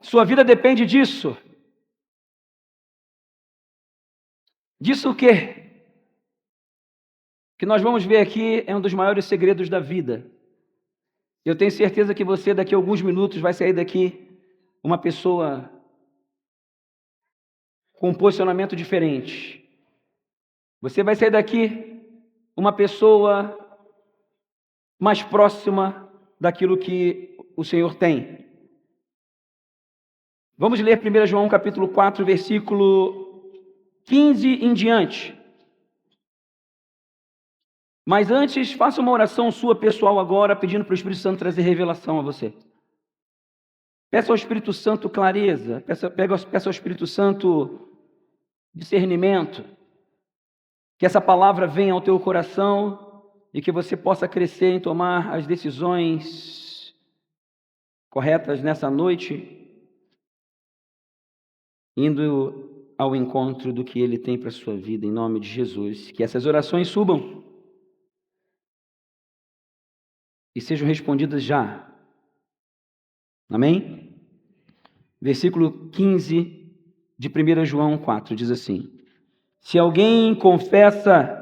Sua vida depende disso. Disso o quê? Que nós vamos ver aqui é um dos maiores segredos da vida. Eu tenho certeza que você, daqui a alguns minutos, vai sair daqui uma pessoa com um posicionamento diferente. Você vai sair daqui uma pessoa mais próxima daquilo que o Senhor tem. Vamos ler 1 João capítulo 4, versículo 15 em diante. Mas antes, faça uma oração sua pessoal agora, pedindo para o Espírito Santo trazer revelação a você. Peça ao Espírito Santo clareza, peça ao Espírito Santo discernimento, que essa palavra venha ao teu coração e que você possa crescer em tomar as decisões corretas nessa noite, indo ao encontro do que Ele tem para a sua vida, em nome de Jesus. Que essas orações subam e sejam respondidas já. Amém? Versículo 15 de 1 João 4 diz assim: se alguém confessa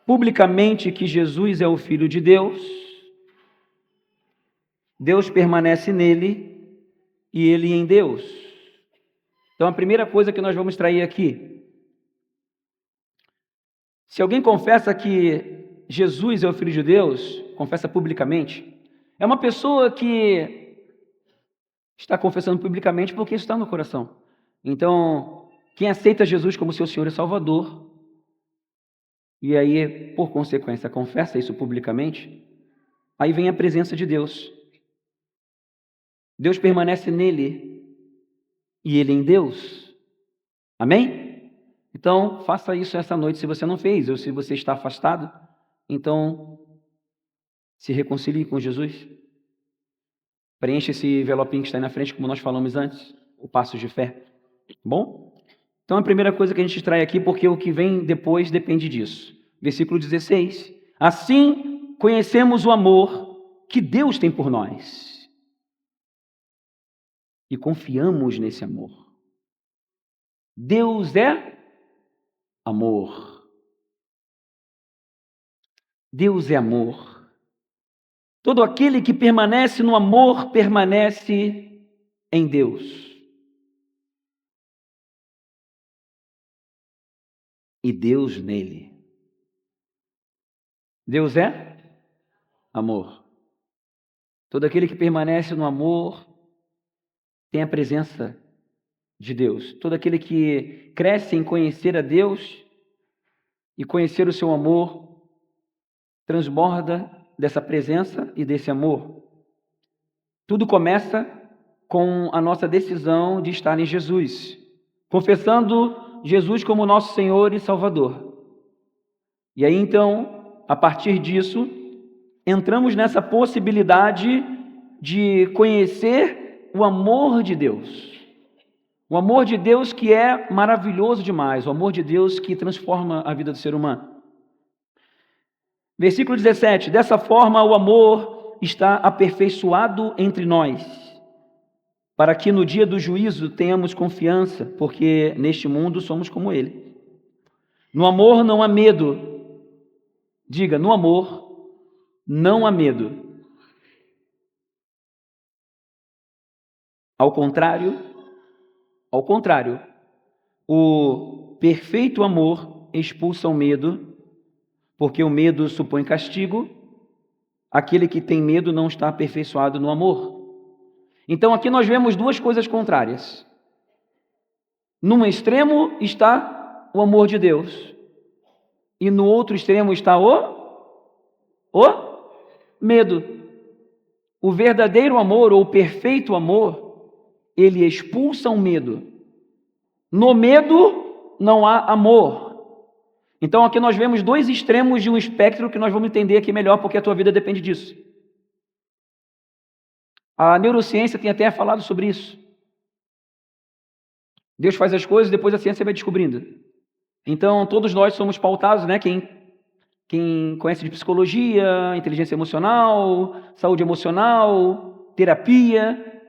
publicamente que Jesus é o Filho de Deus, Deus permanece nele e ele em Deus. Então a primeira coisa que nós vamos extrair aqui: se alguém confessa que Jesus é o Filho de Deus, confessa publicamente, é uma pessoa que está confessando publicamente porque isso está no coração. Então, quem aceita Jesus como seu Senhor e Salvador, e aí, por consequência, confessa isso publicamente, aí vem a presença de Deus. Deus permanece nele e ele em Deus. Amém? Então, faça isso essa noite se você não fez, ou se você está afastado, então se reconcilie com Jesus. Preencha esse envelopinho que está aí na frente, como nós falamos antes, o Passos de Fé. Bom? Então, a primeira coisa que a gente extrai aqui, porque o que vem depois depende disso. Versículo 16. Assim, conhecemos o amor que Deus tem por nós e confiamos nesse amor. Deus é amor. Deus é amor. Todo aquele que permanece no amor, permanece em Deus. E Deus nele. Deus é amor. Todo aquele que permanece no amor tem a presença de Deus. Todo aquele que cresce em conhecer a Deus e conhecer o seu amor, transborda dessa presença e desse amor. Tudo começa com a nossa decisão de estar em Jesus, confessando Jesus como nosso Senhor e Salvador. E aí então, a partir disso, entramos nessa possibilidade de conhecer o amor de Deus. O amor de Deus que é maravilhoso demais, o amor de Deus que transforma a vida do ser humano. Versículo 17: dessa forma o amor está aperfeiçoado entre nós, para que no dia do juízo tenhamos confiança, porque neste mundo somos como ele. No amor não há medo. Diga, no amor não há medo. Ao contrário, o perfeito amor expulsa o medo, porque o medo supõe castigo. Aquele que tem medo não está aperfeiçoado no amor. Então aqui nós vemos duas coisas contrárias. Num extremo está o amor de Deus, e no outro extremo está o medo. O verdadeiro amor, ou o perfeito amor, ele expulsa o medo. No medo não há amor. Então aqui nós vemos dois extremos de um espectro que nós vamos entender aqui melhor, porque a tua vida depende disso. A neurociência tem até falado sobre isso. Deus faz as coisas, depois a ciência vai descobrindo. Então todos nós somos pautados, né? Quem conhece de psicologia, inteligência emocional, saúde emocional, terapia,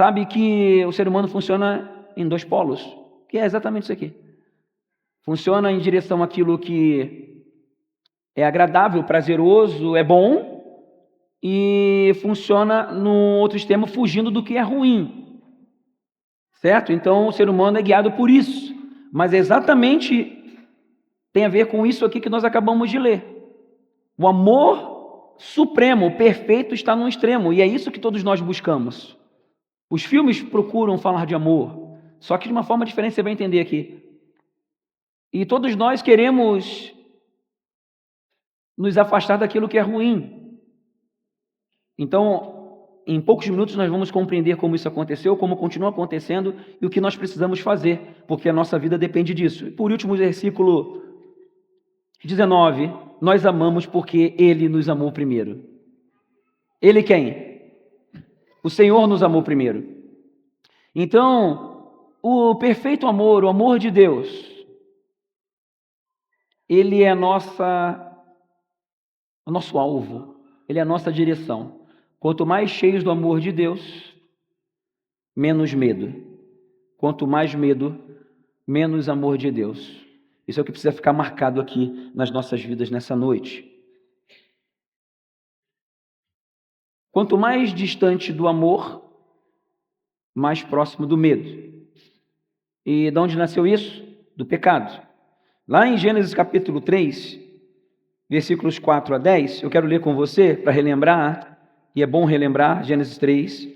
sabe que o ser humano funciona em dois polos, que é exatamente isso aqui. Funciona em direção àquilo que é agradável, prazeroso, é bom, e funciona no outro extremo, fugindo do que é ruim. Certo? Então o ser humano é guiado por isso. Mas exatamente tem a ver com isso aqui que nós acabamos de ler. O amor supremo, o perfeito, está no extremo, e é isso que todos nós buscamos. Os filmes procuram falar de amor, só que de uma forma diferente, você vai entender aqui. E todos nós queremos nos afastar daquilo que é ruim. Então, em poucos minutos nós vamos compreender como isso aconteceu, como continua acontecendo e o que nós precisamos fazer, porque a nossa vida depende disso. E por último, versículo 19, nós amamos porque Ele nos amou primeiro. Ele quem? O Senhor nos amou primeiro. Então, o perfeito amor, o amor de Deus, ele é o nosso alvo, ele é a nossa direção. Quanto mais cheios do amor de Deus, menos medo. Quanto mais medo, menos amor de Deus. Isso é o que precisa ficar marcado aqui nas nossas vidas nessa noite. Quanto mais distante do amor, mais próximo do medo. E de onde nasceu isso? Do pecado. Lá em Gênesis capítulo 3, versículos 4 a 10, eu quero ler com você para relembrar, e é bom relembrar, Gênesis 3,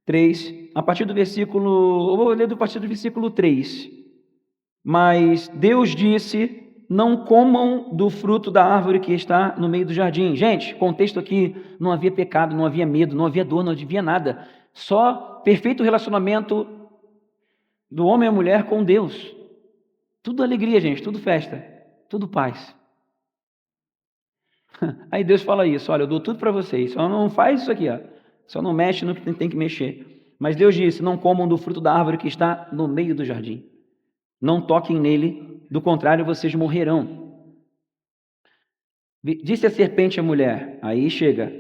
3, a partir do versículo, eu vou ler a partir do versículo 3. Mas Deus disse, não comam do fruto da árvore que está no meio do jardim. Gente, contexto aqui, não havia pecado, não havia medo, não havia dor, não havia nada. Só perfeito relacionamento do homem e a mulher com Deus. Tudo alegria, gente, tudo festa, tudo paz. Aí Deus fala isso, olha, eu dou tudo para vocês, só não faz isso aqui, ó. Só não mexe no que tem que mexer. Mas Deus disse, não comam do fruto da árvore que está no meio do jardim. Não toquem nele, do contrário vocês morrerão. Disse a serpente à mulher, aí chega,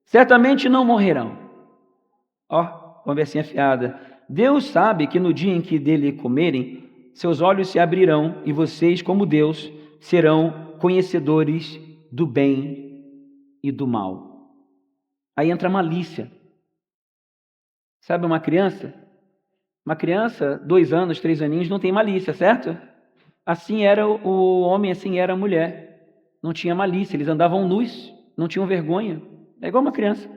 certamente não morrerão. Ó, conversinha fiada. Deus sabe que no dia em que dele comerem, seus olhos se abrirão e vocês, como Deus, serão conhecedores do bem e do mal. Aí entra a malícia. Sabe uma criança? Uma criança, 2 anos, 3 aninhos, não tem malícia, certo? Assim era o homem, assim era a mulher. Não tinha malícia, eles andavam nus, não tinham vergonha. É igual uma criança.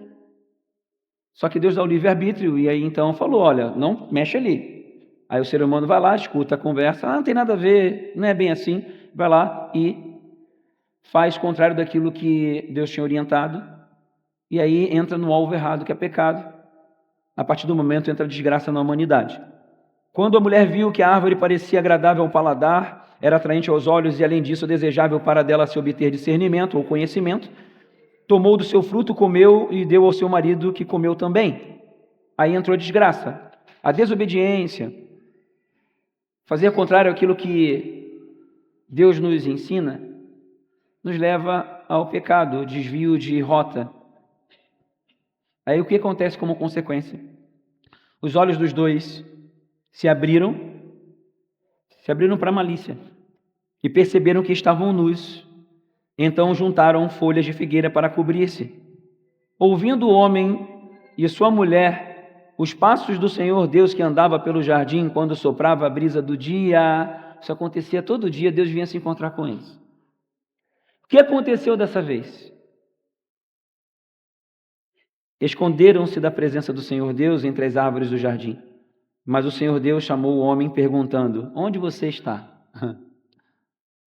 Só que Deus dá o livre-arbítrio e aí então falou, olha, não mexe ali. Aí o ser humano vai lá, escuta a conversa, não tem nada a ver, não é bem assim. Vai lá e faz contrário daquilo que Deus tinha orientado. E aí entra no alvo errado, que é pecado. A partir do momento entra a desgraça na humanidade. Quando a mulher viu que a árvore parecia agradável ao paladar, era atraente aos olhos e, além disso, desejável para dela se obter discernimento ou conhecimento, tomou do seu fruto, comeu e deu ao seu marido, que comeu também. Aí entrou a desgraça. A desobediência, fazer contrário àquilo que Deus nos ensina, nos leva ao pecado, desvio de rota. Aí o que acontece como consequência? Os olhos dos dois se abriram para a malícia e perceberam que estavam nus. Então juntaram folhas de figueira para cobrir-se. Ouvindo o homem e sua mulher os passos do Senhor Deus que andava pelo jardim quando soprava a brisa do dia, isso acontecia todo dia, Deus vinha se encontrar com eles. O que aconteceu dessa vez? Esconderam-se da presença do Senhor Deus entre as árvores do jardim. Mas o Senhor Deus chamou o homem perguntando, onde você está?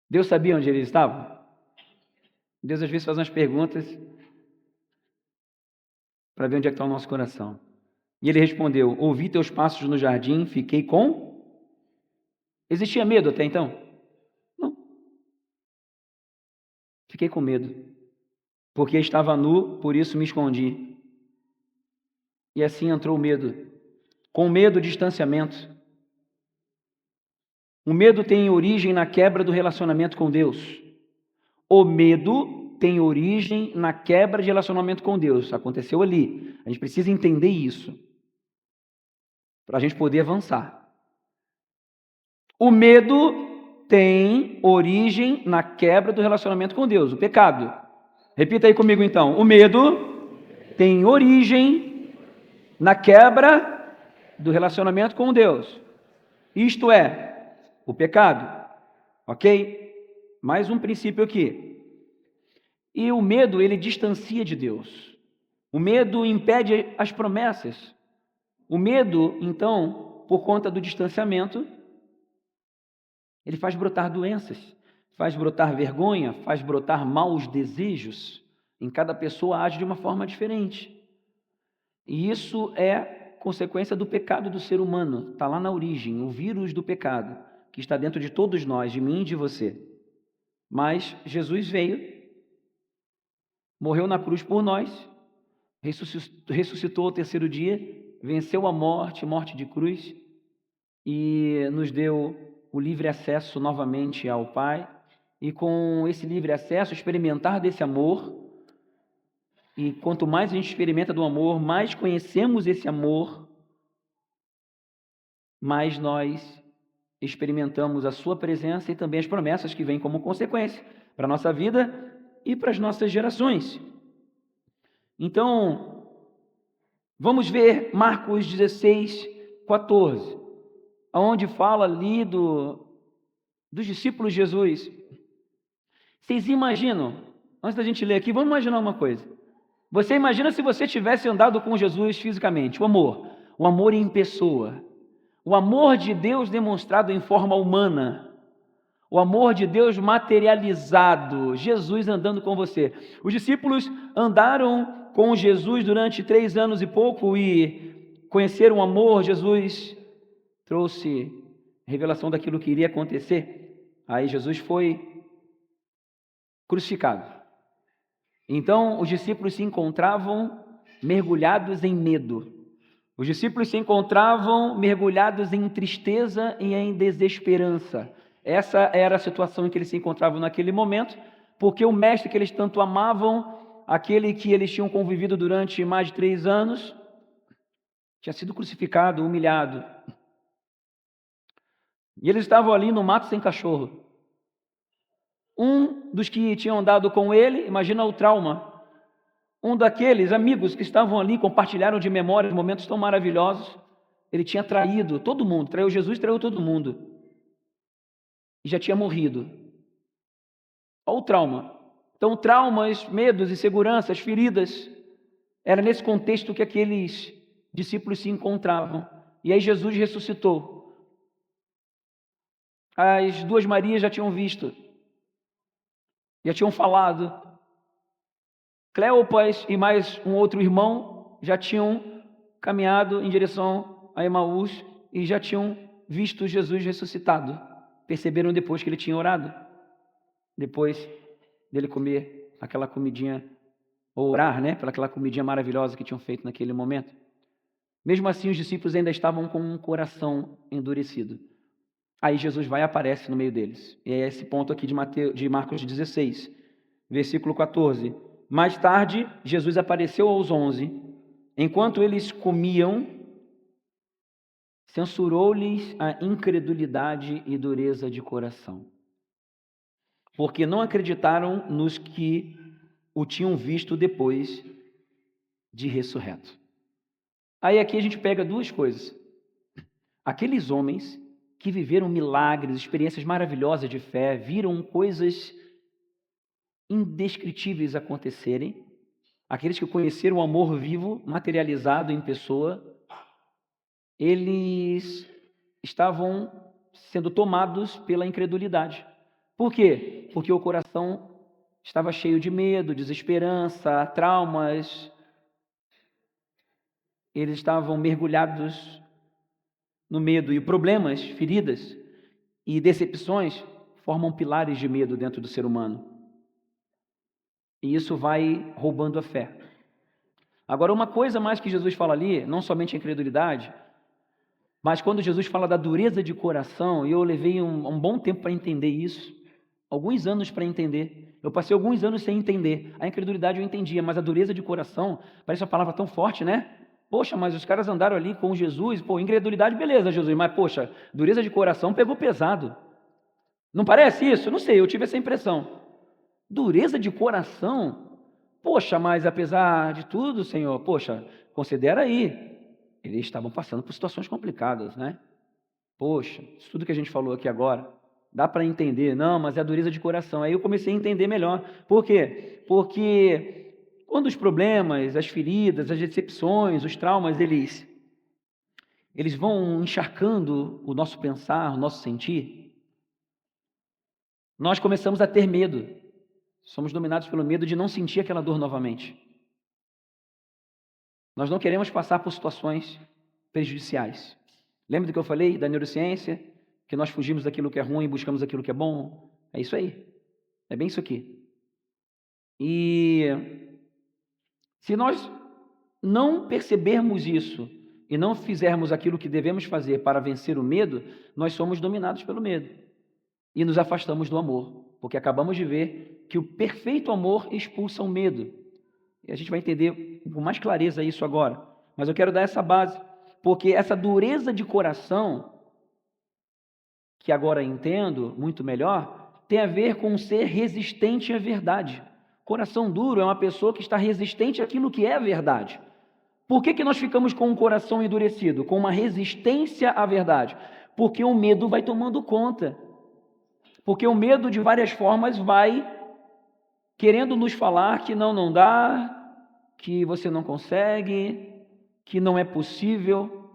Deus sabia onde ele estava? Deus às vezes faz umas perguntas para ver onde é que está o nosso coração. E ele respondeu, ouvi teus passos no jardim, fiquei com... Existia medo até então? Não. Fiquei com medo. Porque estava nu, por isso me escondi. E assim entrou o medo. Com medo, distanciamento. O medo tem origem na quebra do relacionamento com Deus. O medo tem origem na quebra de relacionamento com Deus. Aconteceu ali. A gente precisa entender isso para a gente poder avançar. O medo tem origem na quebra do relacionamento com Deus, o pecado. Repita aí comigo então. O medo tem origem na quebra do relacionamento com Deus. Isto é, o pecado. Ok? Mais um princípio aqui. E o medo, ele distancia de Deus. O medo impede as promessas. O medo, então, por conta do distanciamento, ele faz brotar doenças, faz brotar vergonha, faz brotar maus desejos. Em cada pessoa age de uma forma diferente. E isso é consequência do pecado do ser humano. Está lá na origem, o vírus do pecado, que está dentro de todos nós, de mim e de você. Mas Jesus veio, morreu na cruz por nós, ressuscitou ao terceiro dia, venceu a morte de cruz, e nos deu o livre acesso novamente ao Pai, e com esse livre acesso, experimentar desse amor, e quanto mais a gente experimenta do amor, mais conhecemos esse amor, mais nós experimentamos a sua presença e também as promessas que vêm como consequência para a nossa vida e para as nossas gerações. Então, vamos ver Marcos 16, 14, onde fala ali dos discípulos de Jesus. Vocês imaginam, antes da gente ler aqui, vamos imaginar uma coisa. Você imagina se você tivesse andado com Jesus fisicamente, o amor em pessoa, o amor de Deus demonstrado em forma humana, o amor de Deus materializado, Jesus andando com você. Os discípulos andaram com Jesus durante 3 anos e pouco e conheceram o amor. Jesus trouxe revelação daquilo que iria acontecer. Aí Jesus foi crucificado. Então os discípulos se encontravam mergulhados em medo. Os discípulos se encontravam mergulhados em tristeza e em desesperança. Essa era a situação em que eles se encontravam naquele momento, porque o mestre que eles tanto amavam, aquele que eles tinham convivido durante mais de 3 anos, tinha sido crucificado, humilhado. E eles estavam ali no mato sem cachorro. Um dos que tinham andado com ele, imagina o trauma. Um daqueles amigos que estavam ali, compartilharam de memórias momentos tão maravilhosos. Ele tinha traído todo mundo, traiu Jesus, traiu todo mundo. E já tinha morrido. Olha o trauma. Então, traumas, medos, inseguranças, feridas, era nesse contexto que aqueles discípulos se encontravam. E aí Jesus ressuscitou. As 2 Marias já tinham visto, já tinham falado. Cleopas e mais um outro irmão já tinham caminhado em direção a Emaús e já tinham visto Jesus ressuscitado. Perceberam depois que ele tinha orado, depois dele comer aquela comidinha, ou orar, pela aquela comidinha maravilhosa que tinham feito naquele momento. Mesmo assim, os discípulos ainda estavam com um coração endurecido. Aí Jesus vai e aparece no meio deles. E é esse ponto aqui de Marcos 16, versículo 14. Mais tarde, Jesus apareceu aos 11. Enquanto eles comiam, censurou-lhes a incredulidade e dureza de coração, porque não acreditaram nos que o tinham visto depois de ressurreto. Aí aqui a gente pega 2 coisas. Aqueles homens que viveram milagres, experiências maravilhosas de fé, viram coisas indescritíveis acontecerem, aqueles que conheceram o amor vivo, materializado em pessoa, eles estavam sendo tomados pela incredulidade. Por quê? Porque o coração estava cheio de medo, desesperança, traumas. Eles estavam mergulhados no medo, e problemas, feridas e decepções formam pilares de medo dentro do ser humano. E isso vai roubando a fé. Agora, uma coisa mais que Jesus fala ali, não somente a incredulidade, mas quando Jesus fala da dureza de coração, e eu levei um bom tempo para entender isso, alguns anos para entender. Eu passei alguns anos sem entender. A incredulidade eu entendia, mas a dureza de coração, parece uma palavra tão forte, né? Poxa, mas os caras andaram ali com Jesus, pô, incredulidade, beleza, Jesus, mas poxa, dureza de coração pegou pesado. Não parece isso? Não sei, eu tive essa impressão. Dureza de coração? Poxa, mas apesar de tudo, Senhor, poxa, considera aí. Eles estavam passando por situações complicadas, né? Poxa, isso tudo que a gente falou aqui agora, dá para entender. Não, mas é a dureza de coração. Aí eu comecei a entender melhor. Por quê? Porque quando os problemas, as feridas, as decepções, os traumas, eles vão encharcando o nosso pensar, o nosso sentir, nós começamos a ter medo. Somos dominados pelo medo de não sentir aquela dor novamente. Nós não queremos passar por situações prejudiciais. Lembra do que eu falei da neurociência? Que nós fugimos daquilo que é ruim e buscamos aquilo que é bom? É isso aí. É bem isso aqui. E se nós não percebermos isso e não fizermos aquilo que devemos fazer para vencer o medo, nós somos dominados pelo medo e nos afastamos do amor, porque acabamos de ver que o perfeito amor expulsa o medo. E a gente vai entender com mais clareza isso agora. Mas eu quero dar essa base, porque essa dureza de coração, que agora entendo muito melhor, tem a ver com ser resistente à verdade. Coração duro é uma pessoa que está resistente àquilo que é verdade. Por que nós ficamos com um coração endurecido, com uma resistência à verdade? Porque o medo vai tomando conta. Porque o medo, de várias formas, vai querendo nos falar que não dá, que você não consegue, que não é possível.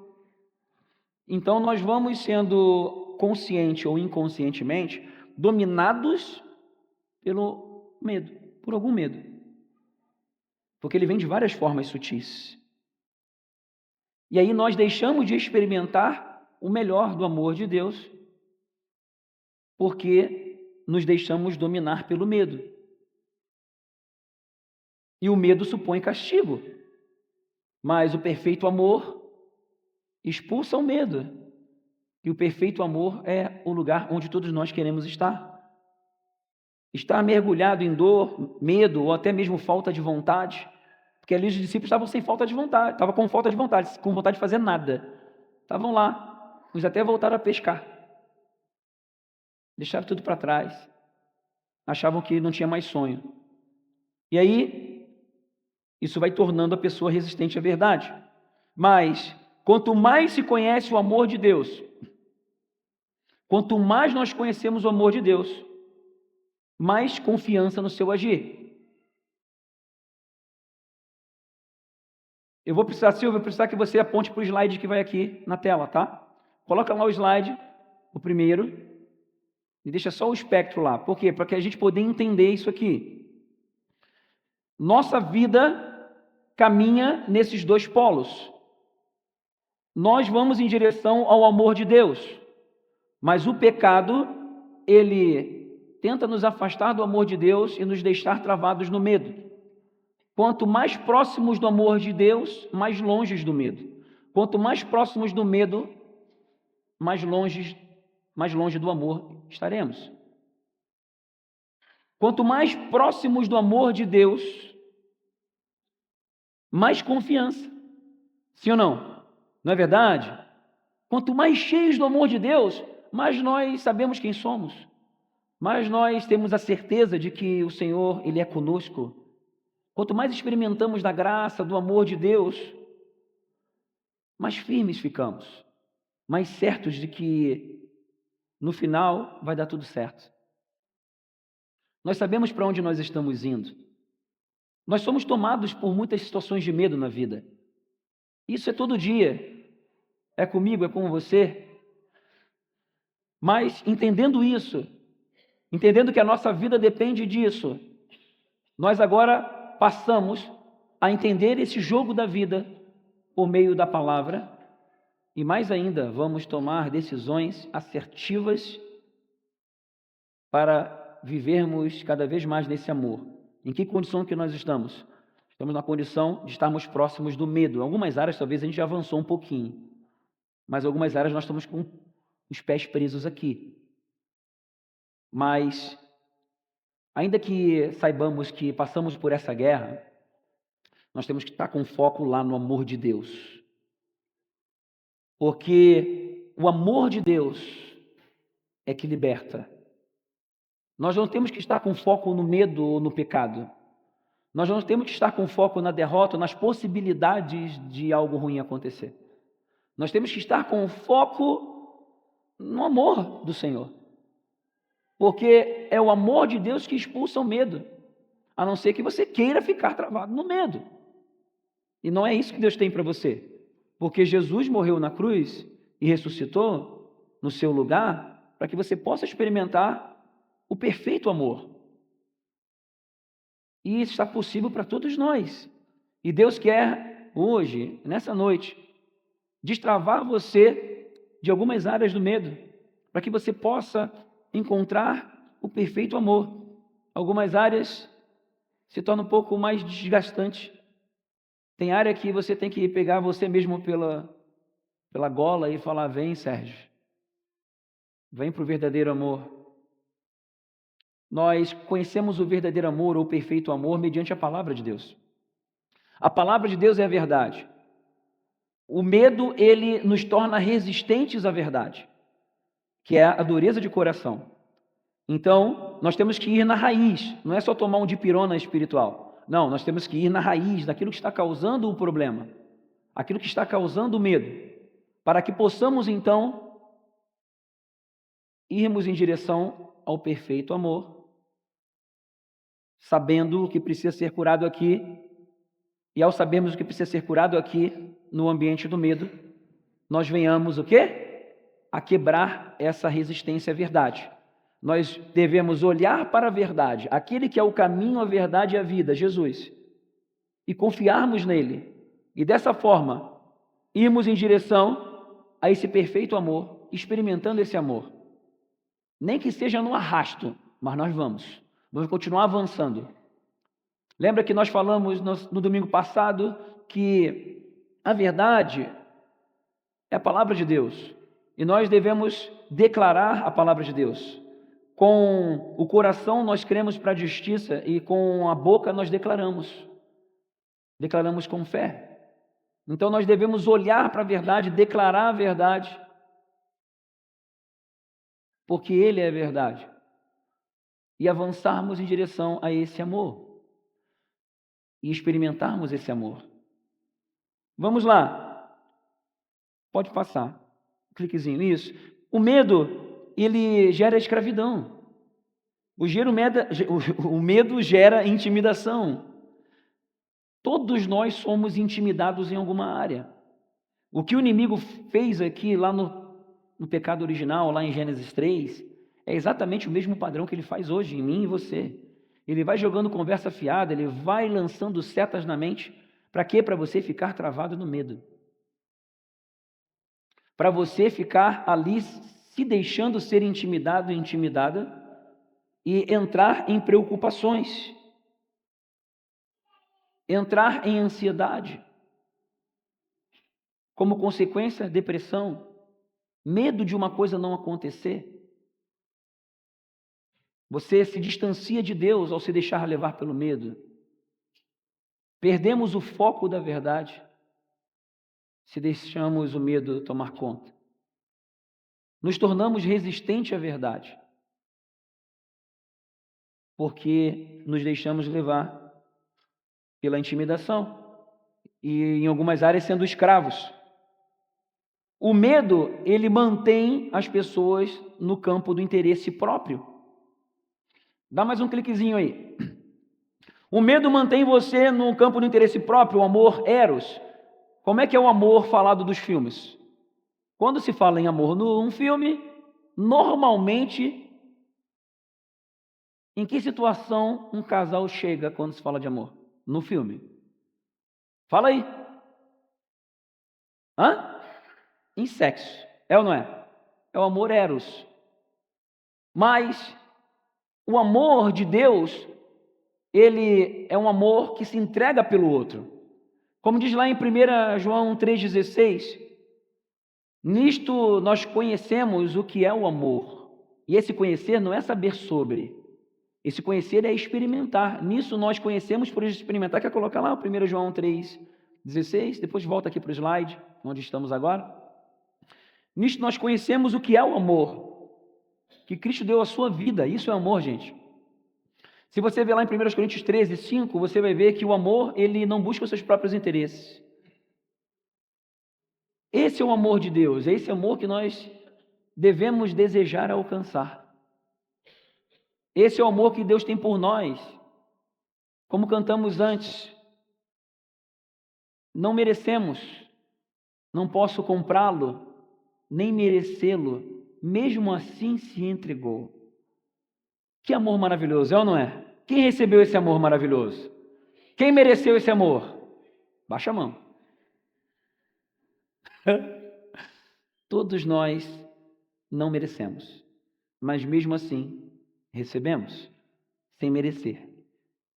Então nós vamos sendo, consciente ou inconscientemente, dominados pelo medo, por algum medo. Porque ele vem de várias formas sutis. E aí nós deixamos de experimentar o melhor do amor de Deus, porque nos deixamos dominar pelo medo. E o medo supõe castigo, mas o perfeito amor expulsa o medo. E o perfeito amor é o lugar onde todos nós queremos estar. Estar mergulhado em dor, medo ou até mesmo falta de vontade, porque ali os discípulos estavam sem falta de vontade, estavam com falta de vontade, com vontade de fazer nada. Estavam lá, uns até voltaram a pescar. Deixaram tudo para trás. Achavam que não tinha mais sonho. E aí, isso vai tornando a pessoa resistente à verdade. Mas, quanto mais se conhece o amor de Deus, quanto mais nós conhecemos o amor de Deus, mais confiança no seu agir. Eu vou precisar, Silvio, que você aponte para o slide que vai aqui na tela, tá? Coloca lá o slide, o primeiro, e deixa só o espectro lá. Por quê? Para que a gente poder entender isso aqui. Nossa vida caminha nesses dois polos. Nós vamos em direção ao amor de Deus, mas o pecado, ele tenta nos afastar do amor de Deus e nos deixar travados no medo. Quanto mais próximos do amor de Deus, mais longe do medo. Quanto mais próximos do medo, mais longe do amor estaremos. Quanto mais próximos do amor de Deus, mais confiança. Sim ou não? Não é verdade? Quanto mais cheios do amor de Deus, mais nós sabemos quem somos. Mais nós temos a certeza de que o Senhor, Ele é conosco. Quanto mais experimentamos da graça, do amor de Deus, mais firmes ficamos. Mais certos de que no final vai dar tudo certo. Nós sabemos para onde nós estamos indo. Nós somos tomados por muitas situações de medo na vida. Isso é todo dia. É comigo, é com você. Mas entendendo isso, entendendo que a nossa vida depende disso, nós agora passamos a entender esse jogo da vida por meio da palavra e mais ainda vamos tomar decisões assertivas para vivermos cada vez mais nesse amor. Em que condição que nós estamos? Estamos na condição de estarmos próximos do medo. Em algumas áreas talvez a gente já avançou um pouquinho, mas em algumas áreas nós estamos com os pés presos aqui. Mas Ainda que saibamos que passamos por essa guerra, nós temos que estar com foco lá no amor de Deus. Porque o amor de Deus é que liberta. Nós não temos que estar com foco no medo ou no pecado. Nós não temos que estar com foco na derrota, nas possibilidades de algo ruim acontecer. Nós temos que estar com foco no amor do Senhor. Porque é o amor de Deus que expulsa o medo, a não ser que você queira ficar travado no medo. E não é isso que Deus tem para você. Porque Jesus morreu na cruz e ressuscitou no seu lugar para que você possa experimentar o perfeito amor. E isso está possível para todos nós. E Deus quer hoje, nessa noite, destravar você de algumas áreas do medo, para que você possa encontrar o perfeito amor. Algumas áreas se tornam um pouco mais desgastantes. Tem área que você tem que pegar você mesmo pela gola e falar: vem, Sérgio, vem para o verdadeiro amor. Nós conhecemos o verdadeiro amor ou o perfeito amor mediante a palavra de Deus. A palavra de Deus é a verdade. O medo, ele nos torna resistentes à verdade, que é a dureza de coração. Então, nós temos que ir na raiz, não é só tomar um dipirona espiritual. Não, nós temos que ir na raiz daquilo que está causando o problema, aquilo que está causando o medo, para que possamos, então, irmos em direção ao perfeito amor, sabendo o que precisa ser curado aqui, e ao sabermos o que precisa ser curado aqui, no ambiente do medo, nós venhamos o quê? A quebrar essa resistência à verdade. Nós devemos olhar para a verdade, aquele que é o caminho, a verdade e a vida, Jesus, e confiarmos nele. E dessa forma, irmos em direção a esse perfeito amor, experimentando esse amor. Nem que seja no arrasto, mas nós vamos continuar avançando. Lembra que nós falamos no domingo passado que a verdade é a palavra de Deus, e nós devemos declarar a palavra de Deus. Com o coração nós cremos para a justiça e com a boca nós declaramos com fé. Então nós devemos olhar para a verdade, declarar a verdade, porque Ele é a verdade, e avançarmos em direção a esse amor, e experimentarmos esse amor. Vamos lá, pode passar, cliquezinho, isso. O medo, ele gera escravidão. O medo gera intimidação. Todos nós somos intimidados em alguma área. O que o inimigo fez aqui, lá no pecado original, lá em Gênesis 3, é exatamente o mesmo padrão que ele faz hoje em mim e você. Ele vai jogando conversa fiada, ele vai lançando setas na mente. Para quê? Para você ficar travado no medo. Para você ficar ali se deixando ser intimidado e intimidada e entrar em preocupações, entrar em ansiedade, como consequência, depressão, medo de uma coisa não acontecer. Você se distancia de Deus ao se deixar levar pelo medo. Perdemos o foco da verdade se deixamos o medo tomar conta. Nos tornamos resistentes à verdade, porque nos deixamos levar pela intimidação e, em algumas áreas, sendo escravos. O medo, ele mantém as pessoas no campo do interesse próprio. Dá mais um cliquezinho aí. O medo mantém você no campo do interesse próprio, o amor eros. Como é que é o amor falado dos filmes? Quando se fala em amor num filme, normalmente, em que situação um casal chega quando se fala de amor? No filme. Fala aí. Em sexo. É ou não é? É o amor eros. Mas o amor de Deus, ele é um amor que se entrega pelo outro. Como diz lá em 1 João 3,16, nisto nós conhecemos o que é o amor. E esse conhecer não é saber sobre, Esse conhecer é experimentar. Nisso nós conhecemos por experimentar. Quer colocar lá o 1 João 3,16? Depois volta aqui para o slide, onde estamos agora. Nisso nós conhecemos o que é o amor. Que Cristo deu a sua vida. Isso é amor, gente. Se você ver lá em 1 Coríntios 13:5, você vai ver que o amor, ele não busca os seus próprios interesses. Esse é o amor de Deus. É esse amor que nós devemos desejar alcançar. Esse é o amor que Deus tem por nós. Como cantamos antes, não merecemos, não posso comprá-lo, nem merecê-lo, mesmo assim se entregou. Que amor maravilhoso, é ou não é? Quem recebeu esse amor maravilhoso? Quem mereceu esse amor? Baixa a mão. Todos nós não merecemos, mas mesmo assim recebemos, sem merecer.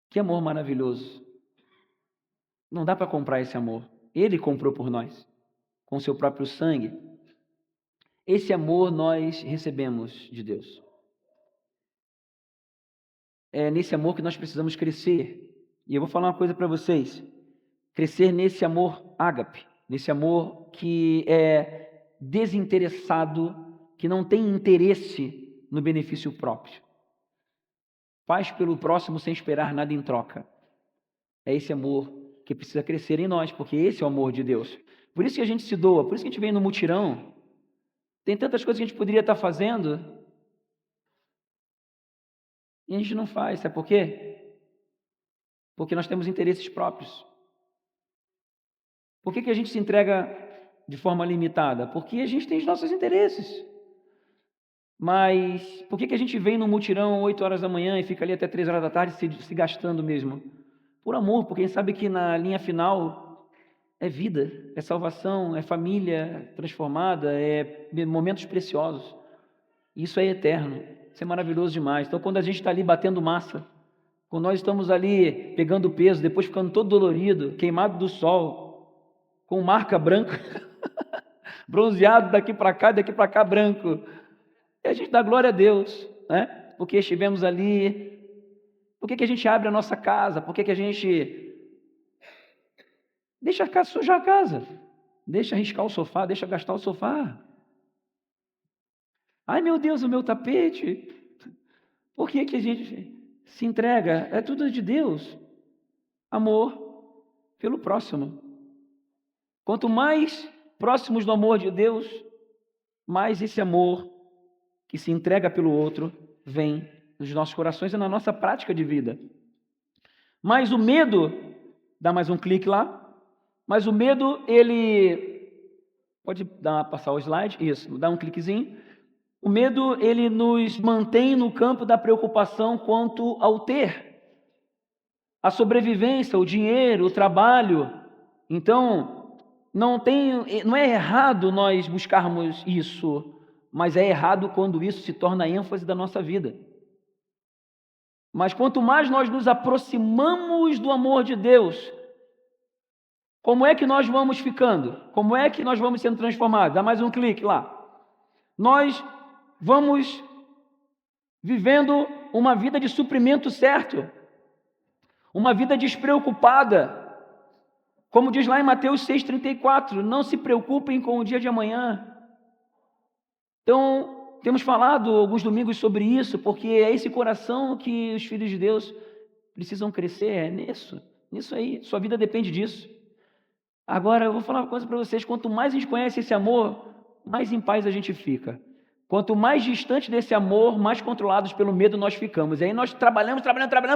Que amor maravilhoso. Não dá para comprar esse amor. Ele comprou por nós, com seu próprio sangue. Esse amor nós recebemos de Deus. É nesse amor que nós precisamos crescer. E eu vou falar uma coisa para vocês. Crescer nesse amor ágape, nesse amor que é desinteressado, que não tem interesse no benefício próprio. Faz pelo próximo sem esperar nada em troca. É esse amor que precisa crescer em nós, porque esse é o amor de Deus. Por isso que a gente se doa, por isso que a gente vem no mutirão. Tem tantas coisas que a gente poderia estar fazendo e a gente não faz. Sabe por quê? Porque nós temos interesses próprios. Por que a gente se entrega de forma limitada? Porque a gente tem os nossos interesses. Mas por que a gente vem no mutirão 8 horas da manhã e fica ali até 3 horas da tarde se gastando mesmo? Por amor, porque a gente sabe que na linha final é vida, é salvação, é família transformada, é momentos preciosos. Isso é eterno, isso é maravilhoso demais. Então, quando a gente está ali batendo massa, quando nós estamos ali pegando peso, depois ficando todo dolorido, queimado do sol, com marca branca, bronzeado daqui para cá branco, e a gente dá glória a Deus, né? Porque estivemos ali. Por que a gente abre a nossa casa? Por que a gente deixa sujar a casa? Deixa riscar o sofá, deixa gastar o sofá. Ai, meu Deus, o meu tapete. Por que a gente se entrega? É tudo de Deus. Amor pelo próximo. Quanto mais próximos do amor de Deus, mais esse amor que se entrega pelo outro vem nos nossos corações e na nossa prática de vida. Mas o medo, dá mais um clique lá, mas o medo, ele, pode passar o slide, isso, dá um cliquezinho. O medo, ele nos mantém no campo da preocupação quanto ao ter, a sobrevivência, o dinheiro, o trabalho. Então, não é errado nós buscarmos isso, mas é errado quando isso se torna a ênfase da nossa vida. Mas quanto mais nós nos aproximamos do amor de Deus, como é que nós vamos ficando? Como é que nós vamos sendo transformados? Dá mais um clique lá. Nós vamos vivendo uma vida de suprimento certo, uma vida despreocupada. Como diz lá em Mateus 6,34, não se preocupem com o dia de amanhã. Então, temos falado alguns domingos sobre isso, porque é esse coração que os filhos de Deus precisam crescer, é nisso aí, sua vida depende disso. Agora, eu vou falar uma coisa para vocês, quanto mais a gente conhece esse amor, mais em paz a gente fica. Quanto mais distante desse amor, mais controlados pelo medo nós ficamos. E aí nós trabalhamos,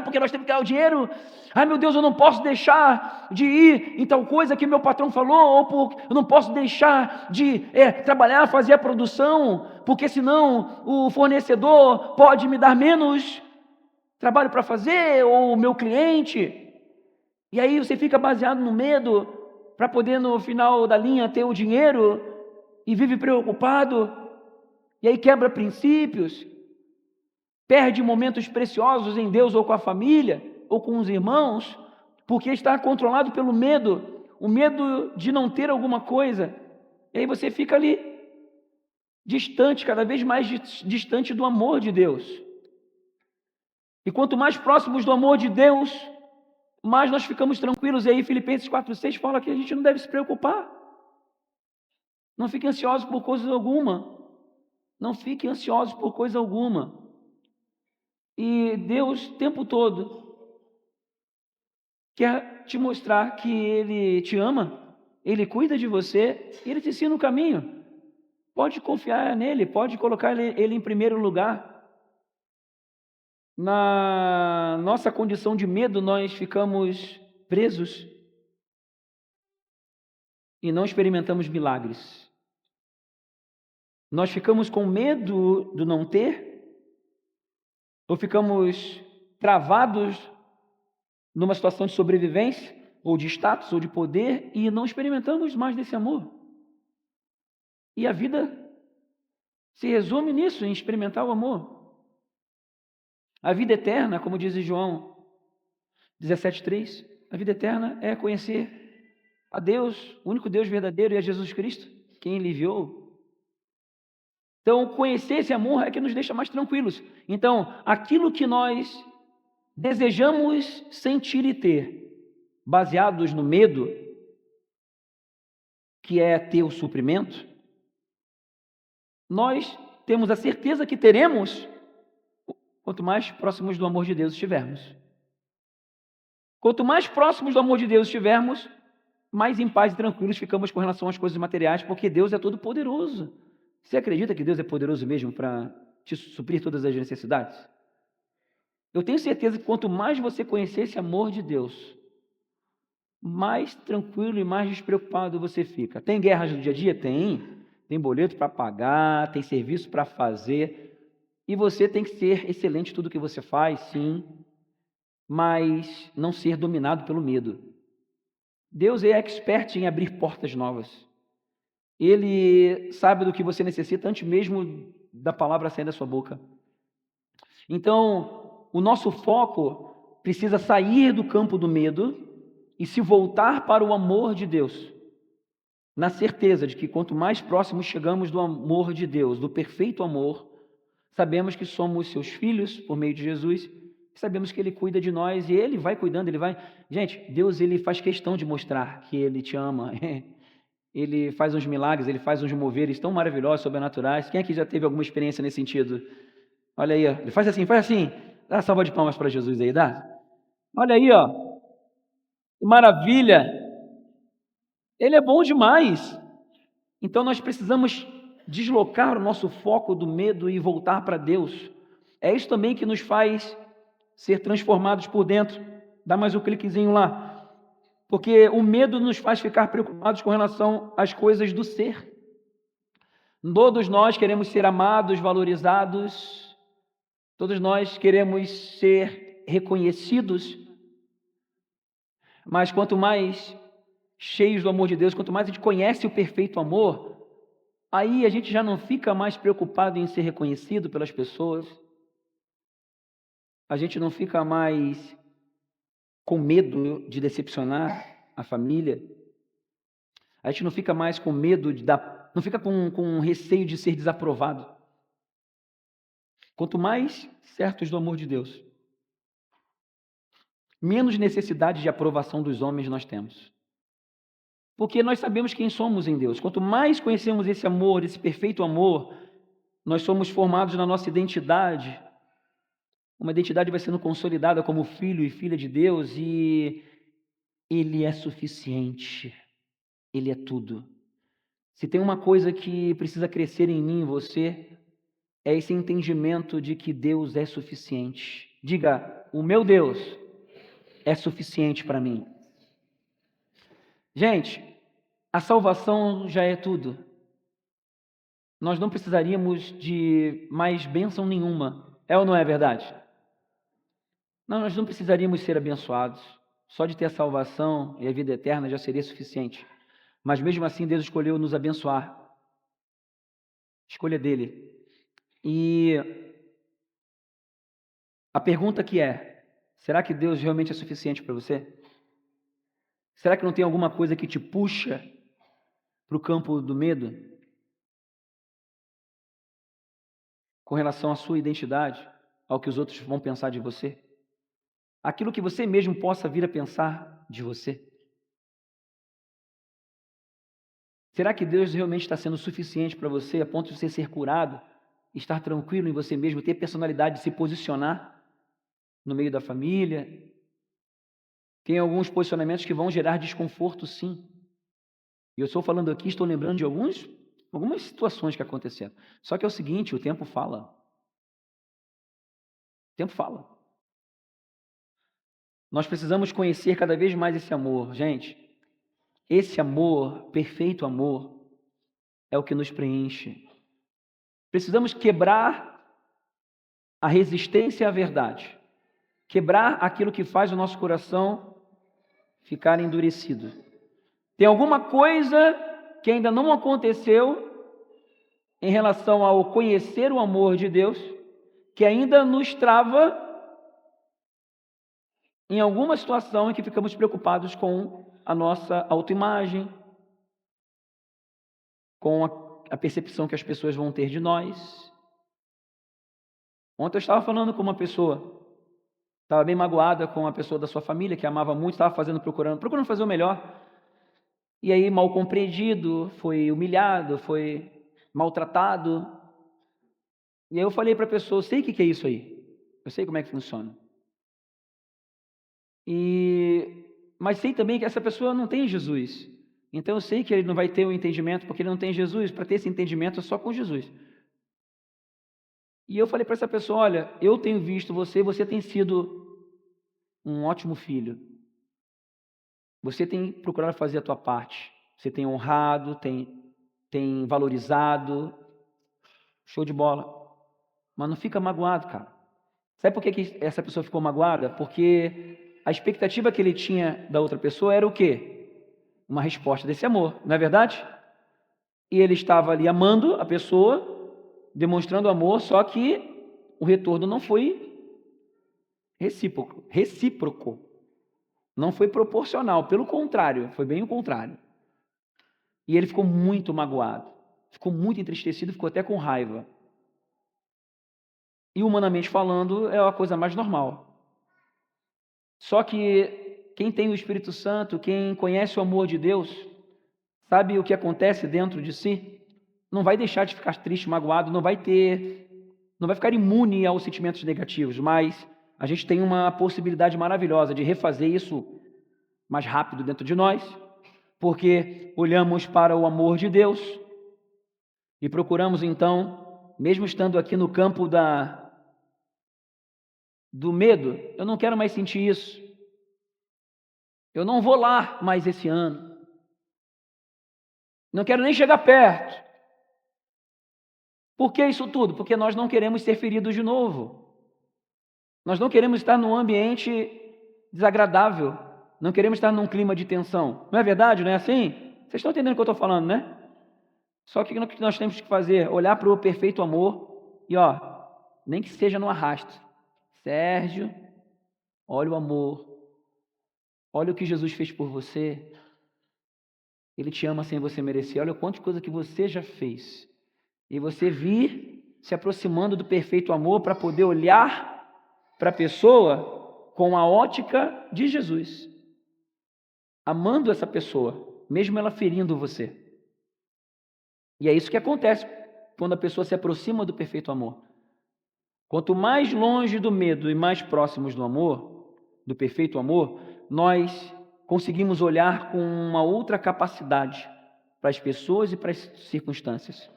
porque nós temos que ganhar o dinheiro. Ai, meu Deus, eu não posso deixar de ir em tal coisa que meu patrão falou, eu não posso deixar de trabalhar, fazer a produção, porque senão o fornecedor pode me dar menos trabalho para fazer, ou o meu cliente. E aí você fica baseado no medo, para poder no final da linha ter o dinheiro, e vive preocupado. E aí quebra princípios, perde momentos preciosos em Deus ou com a família, ou com os irmãos, porque está controlado pelo medo, o medo de não ter alguma coisa. E aí você fica ali, distante, cada vez mais distante do amor de Deus. E quanto mais próximos do amor de Deus, mais nós ficamos tranquilos. E aí Filipenses 4:6 fala que a gente não deve se preocupar. Não fique ansioso por coisa alguma. Não fique ansioso por coisa alguma. E Deus, o tempo todo, quer te mostrar que Ele te ama, Ele cuida de você, Ele te ensina o caminho. Pode confiar nele, pode colocar ele em primeiro lugar. Na nossa condição de medo, nós ficamos presos e não experimentamos milagres. Nós ficamos com medo do não ter, ou ficamos travados numa situação de sobrevivência, ou de status, ou de poder, e não experimentamos mais desse amor. E a vida se resume nisso, em experimentar o amor. A vida eterna, como diz João 17:3, a vida eterna é conhecer a Deus, o único Deus verdadeiro, e a Jesus Cristo, quem Ele enviou. Então, conhecer esse amor é que nos deixa mais tranquilos. Então, aquilo que nós desejamos sentir e ter, baseados no medo, que é ter o suprimento, nós temos a certeza que teremos quanto mais próximos do amor de Deus estivermos. Quanto mais próximos do amor de Deus estivermos, mais em paz e tranquilos ficamos com relação às coisas materiais, porque Deus é todo poderoso. Você acredita que Deus é poderoso mesmo para te suprir todas as necessidades? Eu tenho certeza que quanto mais você conhecer esse amor de Deus, mais tranquilo e mais despreocupado você fica. Tem guerras no dia a dia? Tem. Tem boleto para pagar, tem serviço para fazer. E você tem que ser excelente em tudo que você faz, sim, mas não ser dominado pelo medo. Deus é expert em abrir portas novas. Ele sabe do que você necessita antes mesmo da palavra sair da sua boca. Então, o nosso foco precisa sair do campo do medo e se voltar para o amor de Deus, na certeza de que quanto mais próximos chegamos do amor de Deus, do perfeito amor, sabemos que somos seus filhos por meio de Jesus, sabemos que Ele cuida de nós e Ele vai cuidando, Ele vai... Gente, Deus, Ele faz questão de mostrar que Ele te ama. Ele faz uns milagres, Ele faz uns moveres tão maravilhosos, sobrenaturais. Quem aqui já teve alguma experiência nesse sentido? Olha aí, ó. Ele faz assim, faz assim. Dá uma salva de palmas para Jesus aí, dá? Olha aí, ó. Que maravilha! Ele é bom demais. Então nós precisamos deslocar o nosso foco do medo e voltar para Deus. É isso também que nos faz ser transformados por dentro. Dá mais um cliquezinho lá. Porque o medo nos faz ficar preocupados com relação às coisas do ser. Todos nós queremos ser amados, valorizados. Todos nós queremos ser reconhecidos. Mas quanto mais cheios do amor de Deus, quanto mais a gente conhece o perfeito amor, aí a gente já não fica mais preocupado em ser reconhecido pelas pessoas. A gente não fica mais com medo de decepcionar a família. A gente não fica mais com medo de dar, não fica com receio de ser desaprovado. Quanto mais certos do amor de Deus, menos necessidade de aprovação dos homens nós temos. Porque nós sabemos quem somos em Deus. Quanto mais conhecemos esse amor, esse perfeito amor, nós somos formados na nossa identidade. Uma identidade vai sendo consolidada como filho e filha de Deus e Ele é suficiente. Ele é tudo. Se tem uma coisa que precisa crescer em mim e você, é esse entendimento de que Deus é suficiente. Diga, o meu Deus é suficiente para mim. Gente, a salvação já é tudo. Nós não precisaríamos de mais bênção nenhuma. É ou não é verdade? Não, nós não precisaríamos ser abençoados. Só de ter a salvação e a vida eterna já seria suficiente. Mas mesmo assim Deus escolheu nos abençoar. Escolha dele. E a pergunta que é, será que Deus realmente é suficiente para você? Será que não tem alguma coisa que te puxa para o campo do medo? Com relação à sua identidade? ao que os outros vão pensar de você? Aquilo que você mesmo possa vir a pensar de você? Será que Deus realmente está sendo suficiente para você a ponto de você ser curado, estar tranquilo em você mesmo, ter personalidade de se posicionar no meio da família? Tem alguns posicionamentos que vão gerar desconforto, sim. E eu estou falando aqui, estou lembrando de algumas situações que aconteceram. Só que é o seguinte, o tempo fala. O tempo fala. Nós precisamos conhecer cada vez mais esse amor, gente. Esse amor, perfeito amor, é o que nos preenche. Precisamos quebrar a resistência à verdade. Quebrar aquilo que faz o nosso coração ficar endurecido. Tem alguma coisa que ainda não aconteceu em relação ao conhecer o amor de Deus, que ainda nos trava em alguma situação em que ficamos preocupados com a nossa autoimagem, com a percepção que as pessoas vão ter de nós. Ontem eu estava falando com uma pessoa, estava bem magoada com uma pessoa da sua família que amava muito, estava procurando fazer o melhor. E aí, mal compreendido, foi humilhado, foi maltratado. E aí eu falei para a pessoa, eu sei o que é isso aí. Eu sei como é que funciona. Mas sei também que essa pessoa não tem Jesus. Então eu sei que ele não vai ter o entendimento, porque ele não tem Jesus. Para ter esse entendimento é só com Jesus. E eu falei para essa pessoa, olha, eu tenho visto você tem sido um ótimo filho. Você tem procurado fazer a tua parte. Você tem honrado, tem valorizado. Show de bola. Mas não fica magoado, cara. Sabe por que essa pessoa ficou magoada? Porque a expectativa que ele tinha da outra pessoa era o quê? Uma resposta desse amor, não é verdade? E ele estava ali amando a pessoa, demonstrando amor, só que o retorno não foi recíproco. Não foi proporcional, pelo contrário, foi bem o contrário. E ele ficou muito magoado, ficou muito entristecido, ficou até com raiva. E humanamente falando, é a coisa mais normal. Só que quem tem o Espírito Santo, quem conhece o amor de Deus, sabe o que acontece dentro de si? Não vai deixar de ficar triste, magoado, não vai ficar imune aos sentimentos negativos, mas a gente tem uma possibilidade maravilhosa de refazer isso mais rápido dentro de nós, porque olhamos para o amor de Deus e procuramos então, mesmo estando aqui no campo do medo, eu não quero mais sentir isso. Eu não vou lá mais esse ano. Não quero nem chegar perto. Por que isso tudo? Porque nós não queremos ser feridos de novo. Nós não queremos estar num ambiente desagradável. Não queremos estar num clima de tensão. Não é verdade? Não é assim? Vocês estão entendendo o que eu estou falando, né? Só que o que nós temos que fazer? Olhar para o perfeito amor e, nem que seja no arrasto. Sérgio, olha o amor. Olha o que Jesus fez por você. Ele te ama sem você merecer. Olha quantas coisas que você já fez. E você vir se aproximando do perfeito amor para poder olhar para a pessoa com a ótica de Jesus. Amando essa pessoa, mesmo ela ferindo você. E é isso que acontece quando a pessoa se aproxima do perfeito amor. Quanto mais longe do medo e mais próximos do amor, do perfeito amor, nós conseguimos olhar com uma outra capacidade para as pessoas e para as circunstâncias.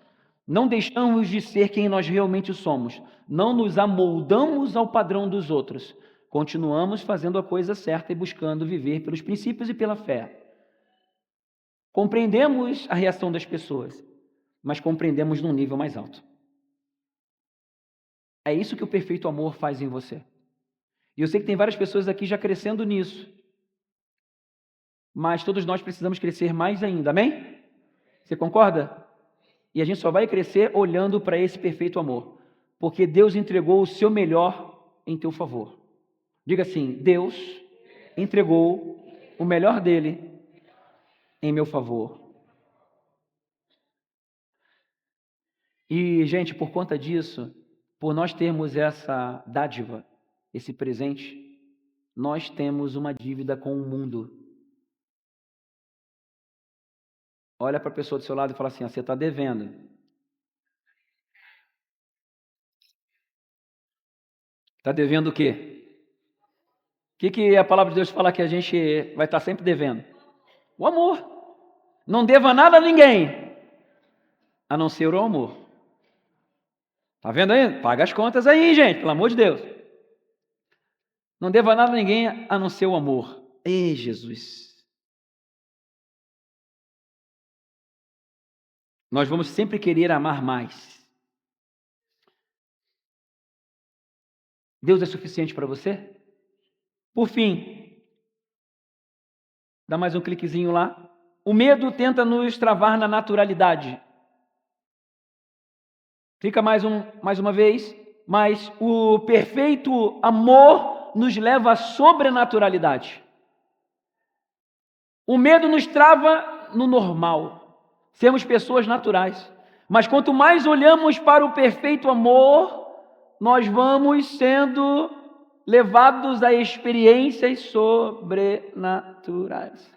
Não deixamos de ser quem nós realmente somos. Não nos amoldamos ao padrão dos outros. Continuamos fazendo a coisa certa e buscando viver pelos princípios e pela fé. Compreendemos a reação das pessoas, mas compreendemos num nível mais alto. É isso que o perfeito amor faz em você. E eu sei que tem várias pessoas aqui já crescendo nisso. Mas todos nós precisamos crescer mais ainda, amém? Você concorda? E a gente só vai crescer olhando para esse perfeito amor. Porque Deus entregou o seu melhor em teu favor. Diga assim, Deus entregou o melhor dele em meu favor. E, gente, por conta disso, por nós termos essa dádiva, esse presente, nós temos uma dívida com o mundo. Olha para a pessoa do seu lado e fala assim: você está devendo. Está devendo o quê? O que a palavra de Deus fala que a gente vai estar sempre devendo? O amor. Não deva nada a ninguém, a não ser o amor. Tá vendo aí? Paga as contas aí, gente, pelo amor de Deus. Não deva nada a ninguém, a não ser o amor. Ei, Jesus. Nós vamos sempre querer amar mais. Deus é suficiente para você? Por fim, dá mais um cliquezinho lá. O medo tenta nos travar na naturalidade. Clica mais uma vez. Mas o perfeito amor nos leva à sobrenaturalidade. O medo nos trava no normal. Sermos pessoas naturais. Mas quanto mais olhamos para o perfeito amor, nós vamos sendo levados a experiências sobrenaturais.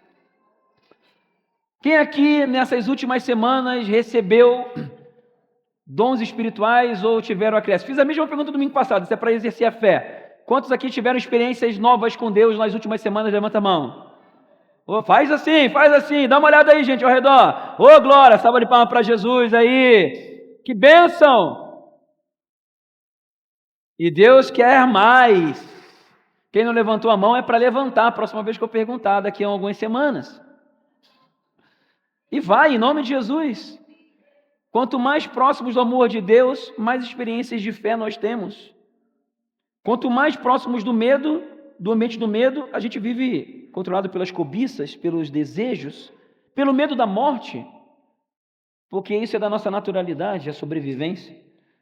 Quem aqui nessas últimas semanas recebeu dons espirituais ou tiveram acréscimo? Fiz a mesma pergunta domingo passado, isso é para exercer a fé. Quantos aqui tiveram experiências novas com Deus nas últimas semanas? Levanta a mão. Oh, faz assim, dá uma olhada aí, gente, ao redor. Ô, glória, salva de palmas para Jesus aí. Que bênção! E Deus quer mais. Quem não levantou a mão é para levantar a próxima vez que eu perguntar, daqui a algumas semanas. E vai, em nome de Jesus. Quanto mais próximos do amor de Deus, mais experiências de fé nós temos. Quanto mais próximos do medo, do ambiente do medo, a gente vive controlado pelas cobiças, pelos desejos, pelo medo da morte, porque isso é da nossa naturalidade, a sobrevivência.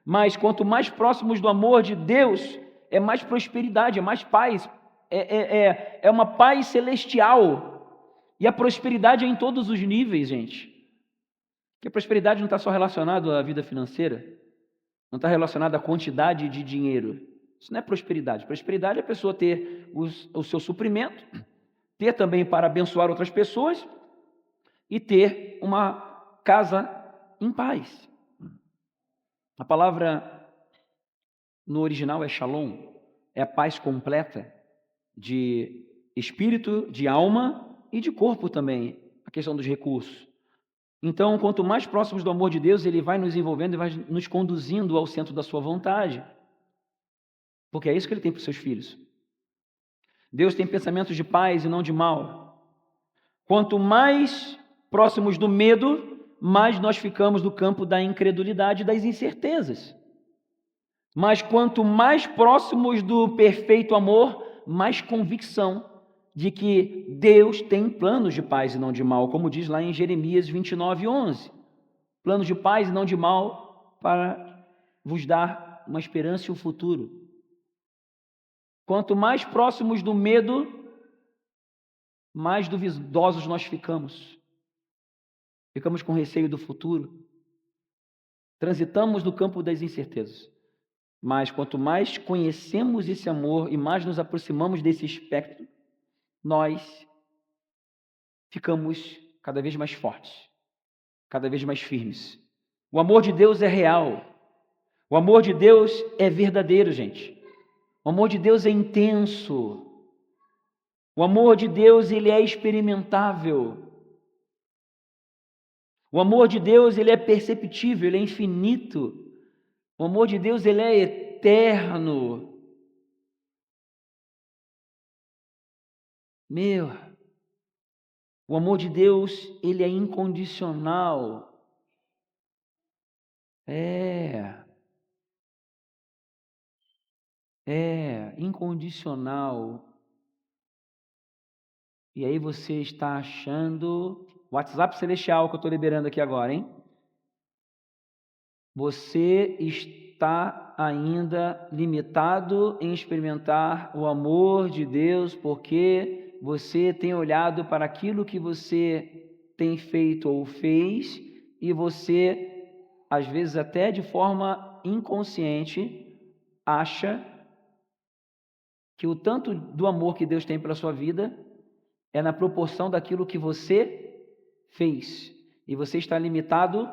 Mas quanto mais próximos do amor de Deus, é mais prosperidade, é mais paz, é uma paz celestial. E a prosperidade é em todos os níveis, gente. Porque a prosperidade não está só relacionada à vida financeira, não está relacionada à quantidade de dinheiro. Isso não é prosperidade. Prosperidade é a pessoa ter o seu suprimento, ter também para abençoar outras pessoas e ter uma casa em paz. A palavra no original é shalom, é a paz completa de espírito, de alma e de corpo também, a questão dos recursos. Então, quanto mais próximos do amor de Deus, Ele vai nos envolvendo e vai nos conduzindo ao centro da sua vontade. Porque é isso que Ele tem para os seus filhos. Deus tem pensamentos de paz e não de mal. Quanto mais próximos do medo, mais nós ficamos no campo da incredulidade e das incertezas. Mas quanto mais próximos do perfeito amor, mais convicção de que Deus tem planos de paz e não de mal, como diz lá em Jeremias 29:11. Planos de paz e não de mal para vos dar uma esperança e um futuro. Quanto mais próximos do medo, mais duvidosos nós ficamos. Ficamos com receio do futuro. Transitamos no campo das incertezas. Mas quanto mais conhecemos esse amor e mais nos aproximamos desse espectro, nós ficamos cada vez mais fortes, cada vez mais firmes. O amor de Deus é real. O amor de Deus é verdadeiro, gente. O amor de Deus é intenso. O amor de Deus, ele é experimentável. O amor de Deus, ele é perceptível, ele é infinito. O amor de Deus, ele é eterno. O amor de Deus, ele é incondicional. Incondicional. E aí você está achando... WhatsApp celestial que eu estou liberando aqui agora, hein? Você está ainda limitado em experimentar o amor de Deus porque você tem olhado para aquilo que você tem feito ou fez e você, às vezes até de forma inconsciente, acha que o tanto do amor que Deus tem pela sua vida é na proporção daquilo que você fez. E você está limitado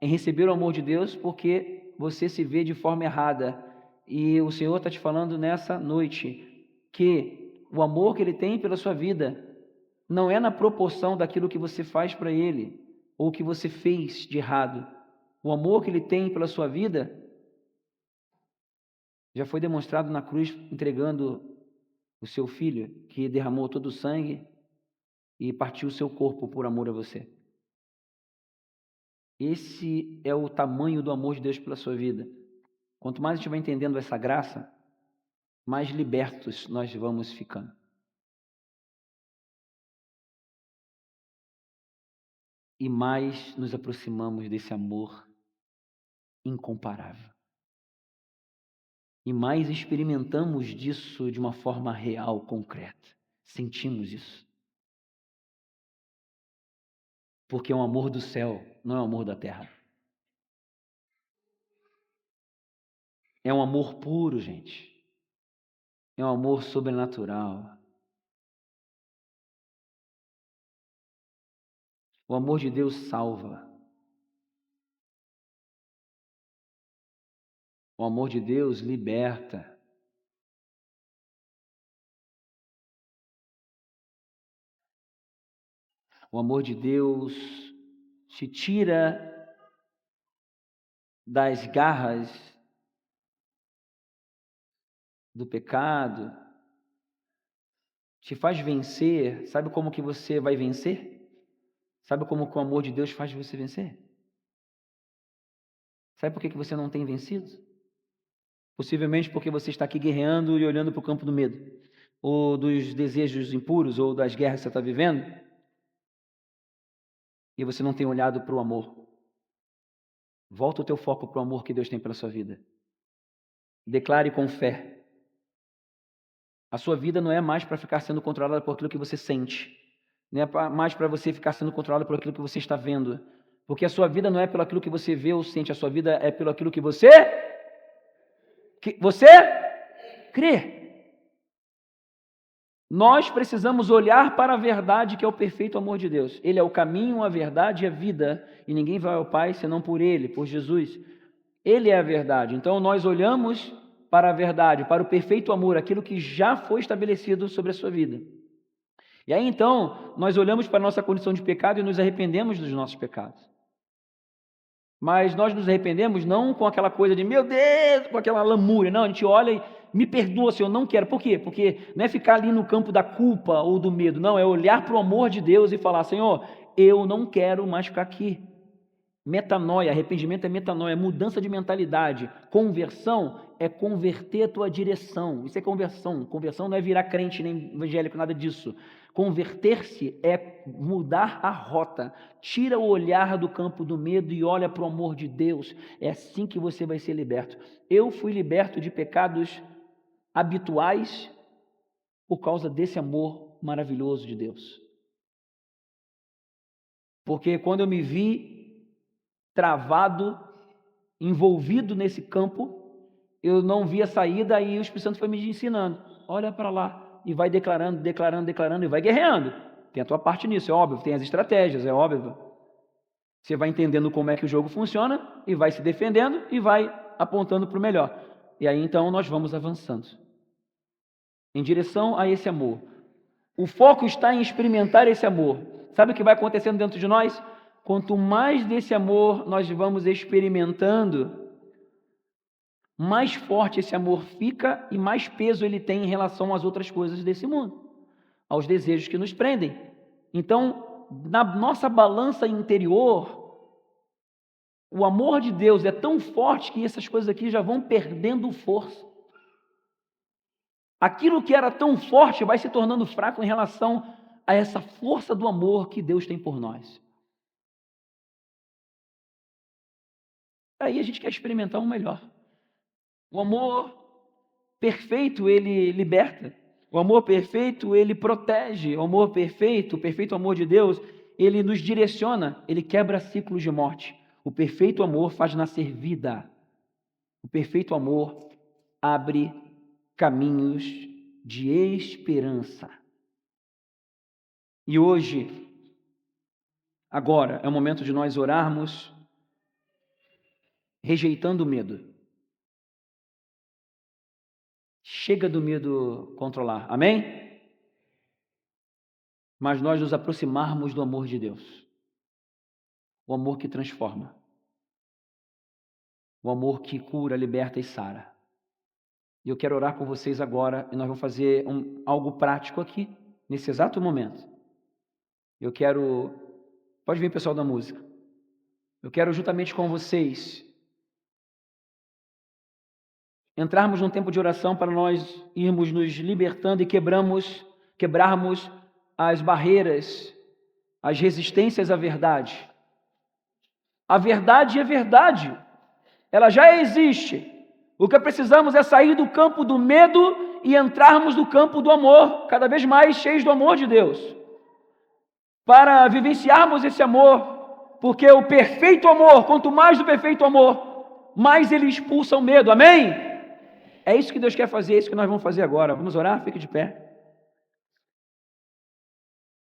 em receber o amor de Deus porque você se vê de forma errada. E o Senhor está te falando nessa noite que o amor que Ele tem pela sua vida não é na proporção daquilo que você faz para Ele ou que você fez de errado. O amor que Ele tem pela sua vida já foi demonstrado na cruz, entregando o seu Filho, que derramou todo o sangue e partiu o seu corpo por amor a você. Esse é o tamanho do amor de Deus pela sua vida. Quanto mais a gente vai entendendo essa graça, mais libertos nós vamos ficando. E mais nos aproximamos desse amor incomparável. E mais experimentamos disso de uma forma real, concreta. Sentimos isso. Porque é um amor do céu, não é um amor da terra. É um amor puro, gente. É um amor sobrenatural. O amor de Deus salva. O amor de Deus liberta. O amor de Deus te tira das garras do pecado, te faz vencer. Sabe como que você vai vencer? Sabe como que o amor de Deus faz você vencer? Sabe por que você não tem vencido? Possivelmente porque você está aqui guerreando e olhando para o campo do medo, ou dos desejos impuros, ou das guerras que você está vivendo, e você não tem olhado para o amor. Volta o teu foco para o amor que Deus tem pela sua vida. Declare com fé. A sua vida não é mais para ficar sendo controlada por aquilo que você sente. Não é mais para você ficar sendo controlada por aquilo que você está vendo. Porque a sua vida não é pelo aquilo que você vê ou sente. A sua vida é pelo aquilo que você crê. Nós precisamos olhar para a verdade, que é o perfeito amor de Deus. Ele é o caminho, a verdade e a vida. E ninguém vai ao Pai senão por Ele, por Jesus. Ele é a verdade. Então nós olhamos para a verdade, para o perfeito amor, aquilo que já foi estabelecido sobre a sua vida. E aí então nós olhamos para a nossa condição de pecado e nos arrependemos dos nossos pecados. Mas nós nos arrependemos não com aquela coisa de, meu Deus, com aquela lamúria. Não, a gente olha e, me perdoa, Senhor, não quero. Por quê? Porque não é ficar ali no campo da culpa ou do medo. Não, é olhar para o amor de Deus e falar, Senhor, eu não quero mais ficar aqui. Metanoia, arrependimento é metanoia, é mudança de mentalidade. Conversão é converter a tua direção. Isso é conversão. Conversão não é virar crente nem evangélico, nada disso. Converter-se é mudar a rota. Tira o olhar do campo do medo e olha para o amor de Deus. É assim que você vai ser liberto. Eu fui liberto de pecados habituais por causa desse amor maravilhoso de Deus. Porque quando eu me vi travado, envolvido nesse campo, eu não via saída e o Espírito Santo foi me ensinando. Olha para lá e vai declarando e vai guerreando. Tem a tua parte nisso, é óbvio, tem as estratégias, é óbvio. Você vai entendendo como é que o jogo funciona e vai se defendendo e vai apontando para o melhor. E aí então nós vamos avançando em direção a esse amor. O foco está em experimentar esse amor. Sabe o que vai acontecendo dentro de nós? Quanto mais desse amor nós vamos experimentando, mais forte esse amor fica e mais peso ele tem em relação às outras coisas desse mundo, aos desejos que nos prendem. Então, na nossa balança interior, o amor de Deus é tão forte que essas coisas aqui já vão perdendo força. Aquilo que era tão forte vai se tornando fraco em relação a essa força do amor que Deus tem por nós. Aí a gente quer experimentar um melhor. O amor perfeito, ele liberta. O amor perfeito, ele protege. O amor perfeito, o perfeito amor de Deus, ele nos direciona, ele quebra ciclos de morte. O perfeito amor faz nascer vida. O perfeito amor abre caminhos de esperança. E hoje, agora, é o momento de nós orarmos, rejeitando o medo. Chega do medo controlar, amém? Mas nós nos aproximarmos do amor de Deus. O amor que transforma. O amor que cura, liberta e sara. E eu quero orar com vocês agora, e nós vamos fazer algo prático aqui, nesse exato momento. Eu quero... Pode vir, pessoal da música. Eu quero, juntamente com vocês, entrarmos num tempo de oração para nós irmos nos libertando e quebrarmos as barreiras, as resistências à verdade. A verdade é verdade. Ela já existe. O que precisamos é sair do campo do medo e entrarmos no campo do amor, cada vez mais cheios do amor de Deus. Para vivenciarmos esse amor, porque o perfeito amor, quanto mais do perfeito amor, mais ele expulsa o medo. Amém? É isso que Deus quer fazer, é isso que nós vamos fazer agora. Vamos orar? Fique de pé.